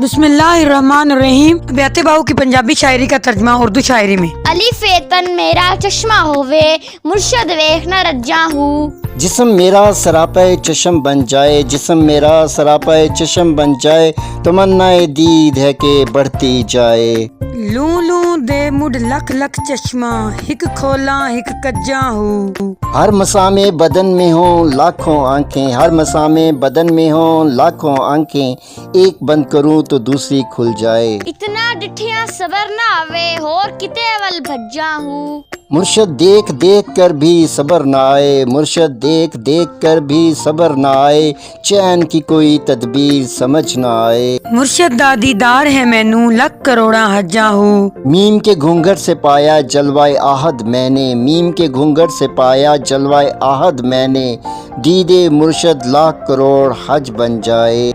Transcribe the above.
بسم اللہ الرحمن الرحیم. بیات باؤ کی پنجابی شاعری کا ترجمہ اردو شاعری میں. الف تن میرا چشمہ ہووے مرشد ویکھ نہ رجاں ہوں. جسم میرا سراپے چشم بن جائے، جسم میرا سراپے چشم بن جائے، تمنا دید ہے کہ بڑھتی جائے. لوں لوں دے مڈ لکھ لکھ چشمہ، ہک کھولاں ہک کجاں ہوں. ہر مسامے بدن میں ہوں لاکھوں آنکھیں، ہر مسامے بدن میں ہوں لاکھوں آنکھیں، ایک بند کروں تو دوسری کھل جائے. اتنا ڈٹھیاں صبر نہ آوے ہور کتے ول بھجاں ہوں. مرشد دیکھ دیکھ کر بھی صبر نہ آئے، مرشد دیکھ دیکھ کر بھی صبر نہ آئے، چین کی کوئی تدبیر سمجھ نہ آئے. مرشد دا دیدار ہے مینوں لکھ کروڑاں حجاں ہوں. میم کے گھونگھٹ سے پایا جلوائے آہد میں نے، میم کے گھونگھٹ سے پایا جلوائے آہد میں نے، دیدے مرشد لاکھ کروڑ حج بن جائے.